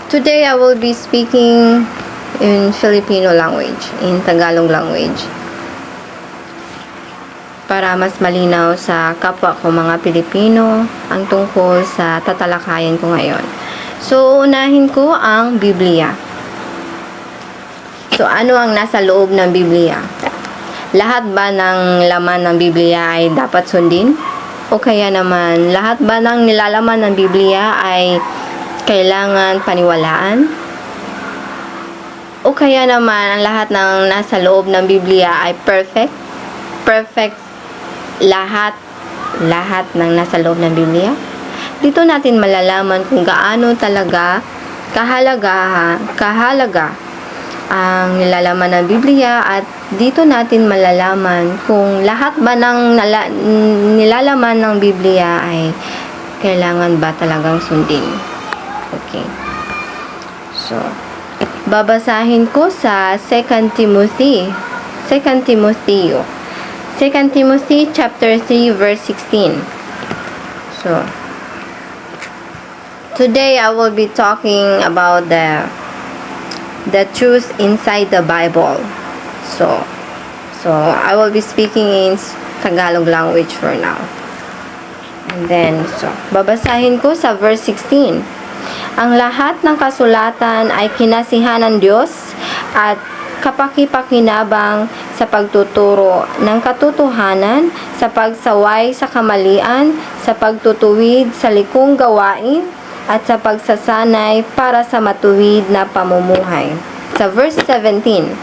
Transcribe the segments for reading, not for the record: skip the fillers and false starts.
Today I will be speaking in Filipino language, in Tagalog language. Para mas malinaw sa kapwa ko mga Pilipino ang tungkol sa tatalakayan ko ngayon. So, unahin ko ang Biblia. So, ano ang nasa loob ng Biblia? Lahat ba ng laman ng Biblia ay dapat sundin? O kaya naman, lahat ba ng nilalaman ng Biblia ay kailangan paniwalaan? O kaya naman, ang lahat ng nasa loob ng Biblia ay perfect? Perfect lahat ng nasa loob ng Biblia? Dito natin malalaman kung gaano talaga kahalaga ang nilalaman ng Biblia, at dito natin malalaman kung lahat ba ng nilalaman ng Biblia ay kailangan ba talagang sundin. Okay. So, babasahin ko sa 2 Timothy chapter 3 verse 16. So, today I will be talking about the truth inside the Bible. So I will be speaking in Tagalog language for now. And then, babasahin ko sa verse 16. Ang lahat ng kasulatan ay kinasihan ng Diyos at kapakipakinabang sa pagtuturo ng katotohanan, sa pagsaway sa kamalian, sa pagtutuwid sa likong gawain, at sa pagsasanay para sa matuwid na pamumuhay. Sa verse 17,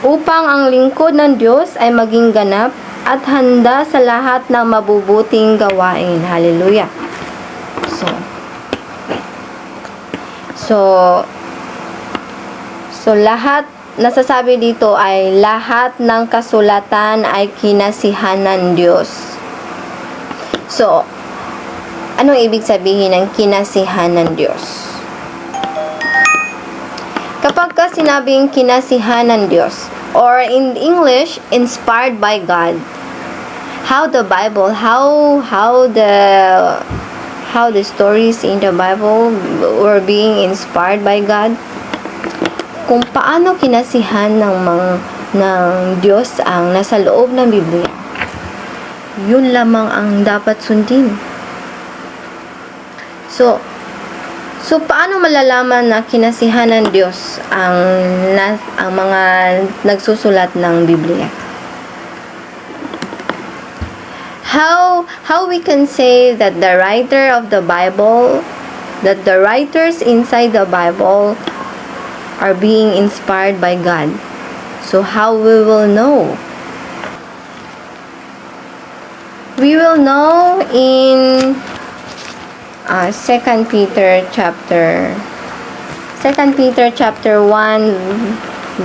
upang ang lingkod ng Diyos ay maging ganap at handa sa lahat ng mabubuting gawain. Hallelujah. So lahat, nasasabi dito ay lahat ng kasulatan ay kinasihan ng Diyos. So, anong ibig sabihin ng kinasihan ng Diyos? Kapag sinabing kinasihan ng Diyos, or in English, inspired by God, how the stories in the Bible were being inspired by God, kung paano kinasihan ng Diyos ang nasa loob ng Biblia, yun lamang ang dapat sundin. So paano malalaman na kinasihan ng Diyos ang mga nagsusulat ng Biblia? How we can say that the writers inside the Bible are being inspired by God? So how we will know? We will know in 2 Peter chapter 1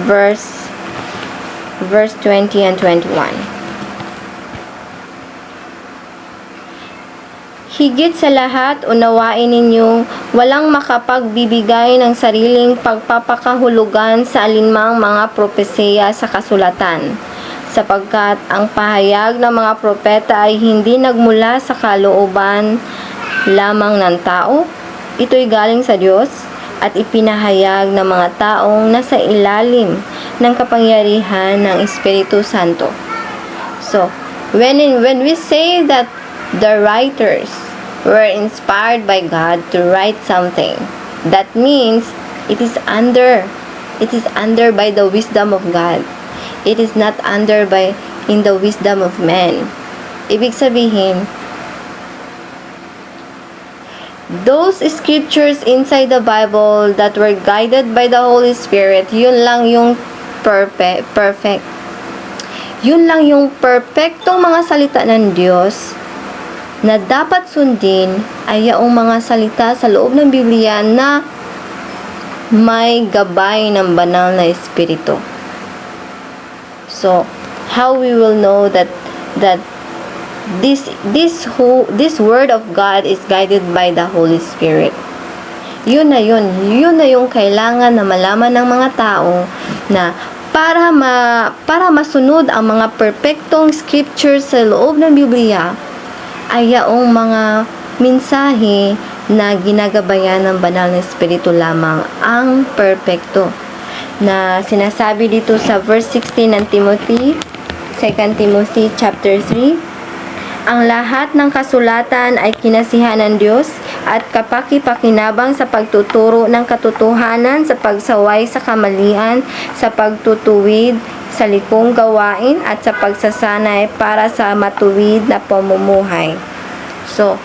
verse 20 and 21. Higit sa lahat, unawain ninyo, walang makapagbibigay ng sariling pagpapakahulugan sa alinmang mga propesiya sa kasulatan, sapagkat ang pahayag ng mga propeta ay hindi nagmula sa kalooban lamang ng tao. Ito'y galing sa Diyos at ipinahayag ng mga taong nasa ilalim ng kapangyarihan ng Espiritu Santo. So, when we say that the writers were inspired by God to write something, that means it is under by the wisdom of God. It is not in the wisdom of man. Ibig sabihin, those scriptures inside the Bible that were guided by the Holy Spirit, yun lang yung perfect. Yun lang yung perfectong mga salita ng Diyos na dapat sundin, ay yung mga salita sa loob ng Biblia na may gabay ng banal na Espiritu. So, how we will know that this word of God is guided by the Holy Spirit? Yun na yung kailangan na malaman ng mga tao, na para masunod ang mga perfectong scriptures sa loob ng Biblia, ay yaong mga mensahe na ginagabayan ng banal na espiritu lamang ang perpekto, na sinasabi dito sa verse 16 ng Timothy, 2 Timothy chapter 3, ang lahat ng kasulatan ay kinasihan ng Diyos at kapaki-pakinabang sa pagtuturo ng katotohanan, sa pagsaway sa kamalian, sa pagtutuwid sa likong gawain, at sa pagsasanay para sa matuwid na pamumuhay. So,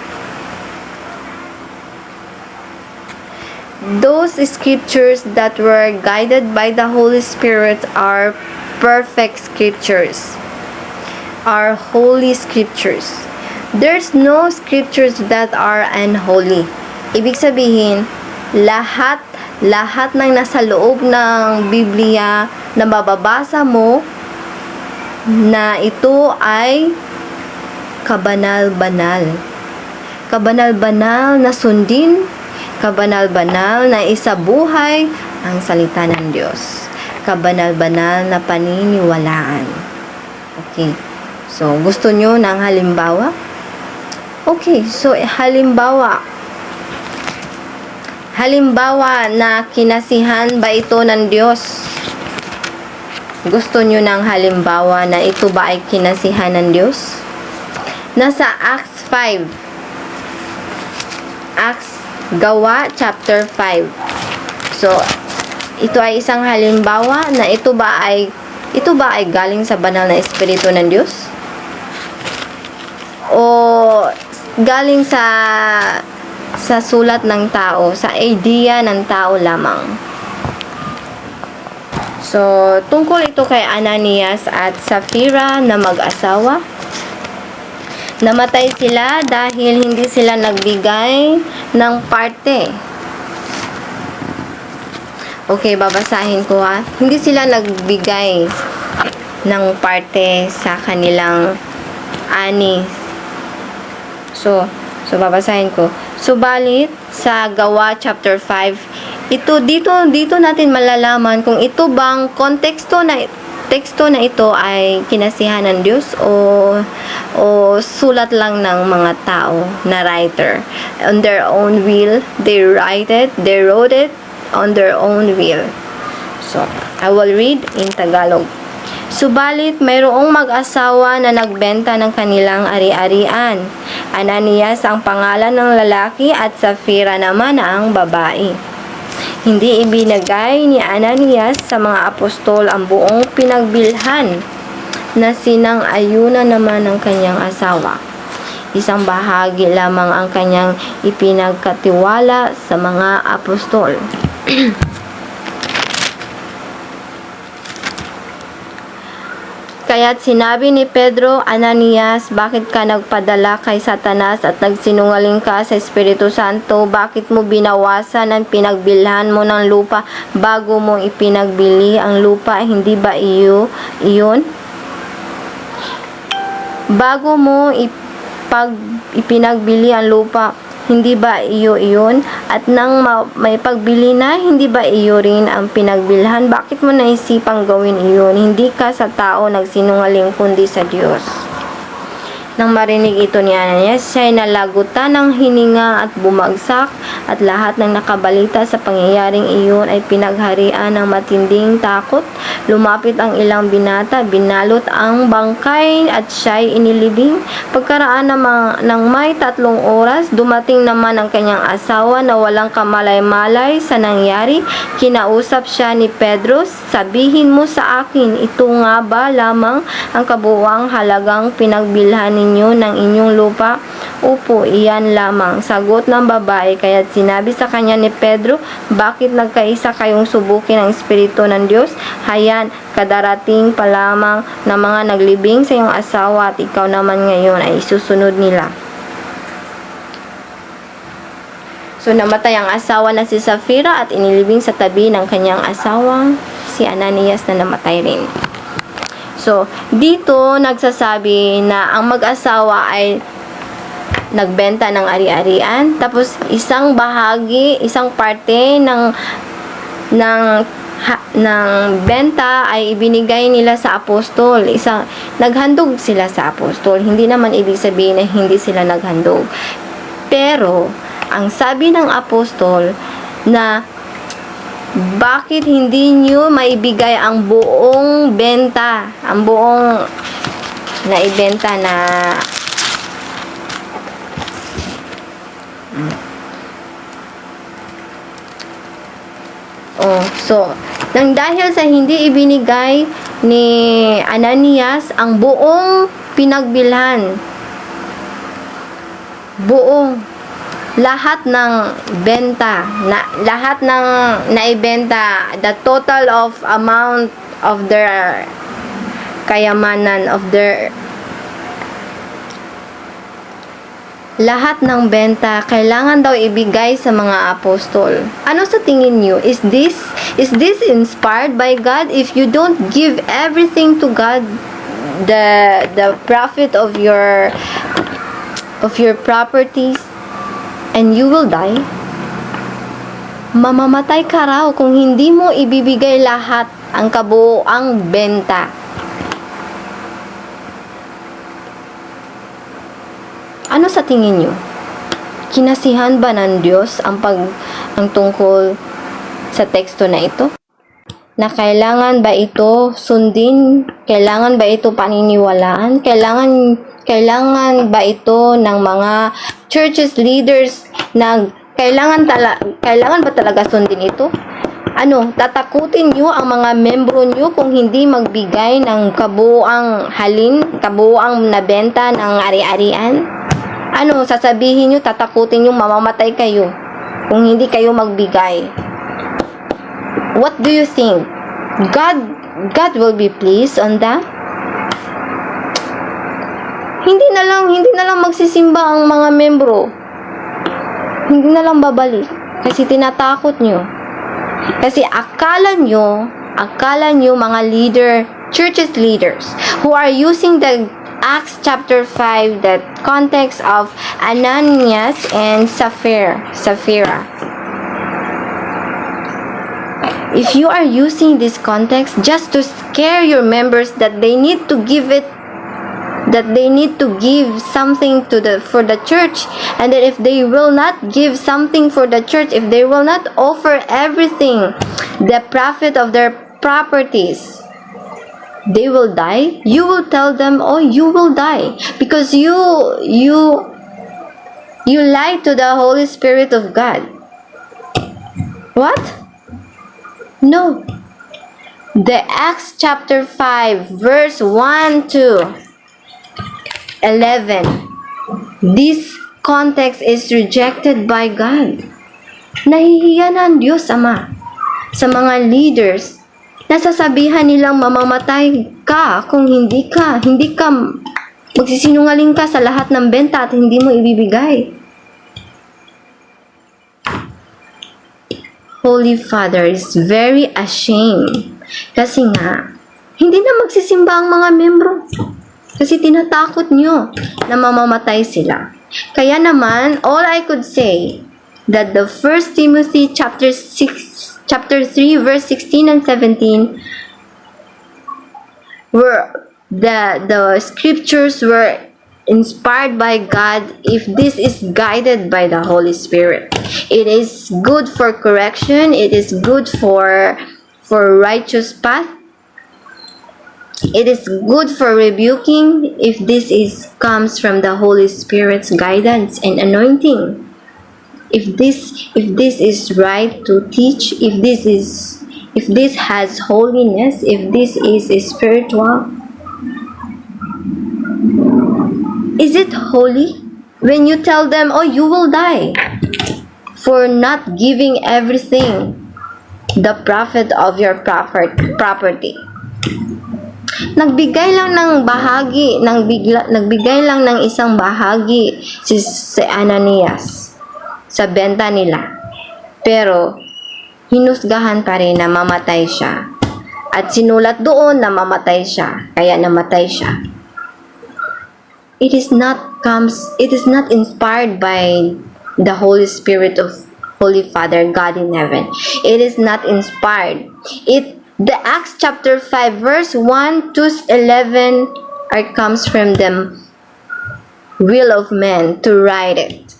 those scriptures that were guided by the Holy Spirit are perfect scriptures, are holy scriptures. There's no scriptures that are unholy. Ibig sabihin, lahat ng nasa loob ng Biblia na mababasa mo, na ito ay kabanal-banal. Kabanal-banal na sundin, kabanal-banal na isabuhay ang salita ng Diyos. Kabanal-banal na paniniwalaan. Okay. So, gusto nyo ng halimbawa? Okay, so halimbawa na kinasihan ba ito ng Diyos? Gusto nyo ng halimbawa na ito ba ay kinasihan ng Diyos? Nasa Acts 5. Acts, Gawa, chapter 5. So, ito ay isang halimbawa na ito ba ay galing sa banal na espiritu ng Diyos? O galing sa sulat ng tao, sa idea ng tao lamang? So, tungkol ito kay Ananias at Sapphira na mag-asawa. Namatay sila dahil hindi sila nagbigay ng parte. Okay, babasahin ko ha. Hindi sila nagbigay ng parte sa kanilang ani. So babasahin ko. Subalit, sa Gawa chapter 5, dito natin malalaman kung ito bang teksto na ito ay kinasihan ng Diyos o sulat lang ng mga tao na writer. On their own will, they wrote it on their own will. So, I will read in Tagalog. Subalit, mayroong mag-asawa na nagbenta ng kanilang ari-arian. Ananias ang pangalan ng lalaki at Sapphira naman ang babae. Hindi ibinigay ni Ananias sa mga apostol ang buong pinagbilhan, na sinang-ayunan naman ng kanyang asawa. Isang bahagi lamang ang kanyang ipinagkatiwala sa mga apostol. Kaya't sinabi ni Pedro, Ananias, bakit ka nagpadala kay Satanas at nagsinungaling ka sa Espiritu Santo? Bakit mo binawasan ang pinagbilhan mo ng lupa bago mo ipinagbili ang lupa? Hindi ba iyon? Bago mo ipinagbili ang lupa, hindi ba iyon? At nang may pagbili na, hindi ba iyo rin ang pinagbilhan? Bakit mo naisipang gawin iyon? Hindi ka sa tao nagsinungaling, kundi sa Diyos. Nang marinig ito ni Ananias, siya'y nalagutan ng hininga at bumagsak, at lahat ng nakabalita sa pangyayaring iyon ay pinagharian ng matinding takot. Lumapit ang ilang binata, binalot ang bangkay at siya'y inilibing. Pagkaraan ng may 3 oras, dumating naman ang kanyang asawa na walang kamalay-malay sa nangyari. Kinausap siya ni Pedro, sabihin mo sa akin, ito nga ba lamang ang kabuuang halagang pinagbilhan ninyo ng inyong lupa? Opo, iyan lamang, sagot ng babae. Kaya't sinabi sa kanya ni Pedro, bakit nagkaisa kayong subukin ang Espiritu ng Diyos? Hayan, kadarating pa lamang ng mga naglibing sa iyong asawa at ikaw naman ngayon ay isusunod nila. So, namatay ang asawa na si Sapphira at inilibing sa tabi ng kanyang asawang si Ananias na namatay rin. So, dito nagsasabi na ang mag-asawa ay nagbenta ng ari-arian, tapos isang bahagi, isang parte ng benta ay ibinigay nila sa apostol. Naghandog sila sa apostol. Hindi naman ibig sabihin na hindi sila naghandog. Pero ang sabi ng apostol na bakit hindi nyo maibigay ang buong benta, ang buong naibenta na so, nang dahil sa hindi ibinigay ni Ananias ang buong pinagbilhan, buong lahat ng benta, lahat ng naibenta, the total of amount of their kayamanan, of their lahat ng benta, kailangan daw ibigay sa mga apostol. Ano sa tingin niyo? Is this inspired by God? If you don't give everything to God, the profit of your properties, and you will die, mamamatay ka raw kung hindi mo ibibigay lahat ang kabuoang benta. Ano sa tingin nyo? Kinasihan ba ng Diyos ang tungkol sa teksto na ito? Na kailangan ba ito sundin? Kailangan ba ito paniniwalaan? Kailangan ba ito ng mga churches leaders na kailangan ba talaga sundin ito? Ano, tatakutin nyo ang mga membro nyo kung hindi magbigay ng kabuoang kabuoang nabenta ng ari-arian? Ano, sasabihin nyo, tatakutin nyo, mamamatay kayo kung hindi kayo magbigay. What do you think? God will be pleased on that? Hindi na lang magsisimba ang mga membro. Hindi na lang babalik kasi tinatakot nyo. Kasi akala nyo mga churches leaders who are using the Acts chapter 5, the context of Ananias and Sapphira. If you are using this context just to scare your members that they need to give something for the church, and that if they will not give something for the church, if they will not offer everything, the profit of their properties, they will die, you will tell them, oh, you will die because you lied to the Holy Spirit of God. What? No. The Acts chapter 5 verse 1 to 11, this context is rejected by God. Nahihiya na ang Diyos Ama sa mga leaders. Nasasabihan nilang mamamatay ka kung hindi ka magsisinungaling ka sa lahat ng benta at hindi mo ibibigay. Holy Father is very ashamed kasi nga hindi na magsisimba ang mga membro kasi tinatakot nyo na mamamatay sila. Kaya naman, all I could say that the 1 Timothy chapter 3 verse 16 and 17 were the scriptures were inspired by God if this is guided by the Holy Spirit. It is good for correction, it is good for righteous path. It is good for rebuking if this comes from the Holy Spirit's guidance and anointing. If this is right to teach, if this has holiness, if this is spiritual, is it holy when you tell them, oh, you will die for not giving everything the profit of your property? Nagbigay lang ng isang bahagi si Ananias sa benta nila. Pero, hinusgahan pa rin na mamatay siya. At sinulat doon na mamatay siya. Kaya namatay siya. It is not inspired by the Holy Spirit of Holy Father, God in heaven. It is not inspired. The Acts chapter 5 verse 1 to 11 comes from the will of men to write it.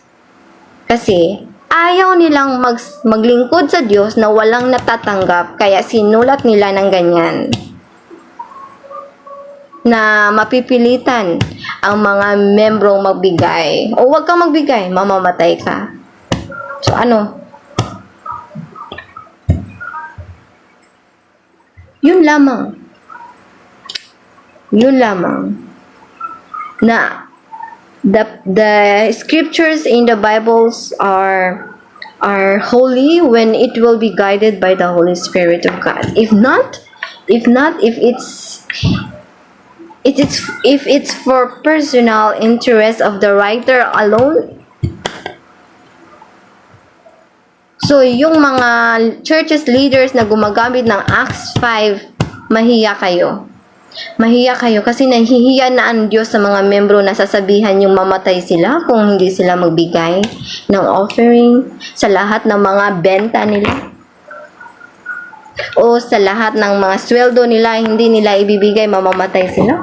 Kasi ayaw nilang maglingkod sa Diyos na walang natatanggap, kaya sinulat nila ng ganyan. Na mapipilitan ang mga membrong magbigay. O wag kang magbigay, mamamatay ka. So ano? Yun lamang. Yun lamang. Na the scriptures in the Bibles are holy when it will be guided by the Holy Spirit of God. If it's for personal interest of the writer alone. So yung mga churches leaders na gumagamit ng Acts 5, mahiya kayo. Mahiya kayo kasi nahihiya na ang Diyos sa mga membro na sasabihan yung mamatay sila kung hindi sila magbigay ng offering sa lahat ng mga benta nila. O sa lahat ng mga sweldo nila, hindi nila ibibigay, mamamatay sila.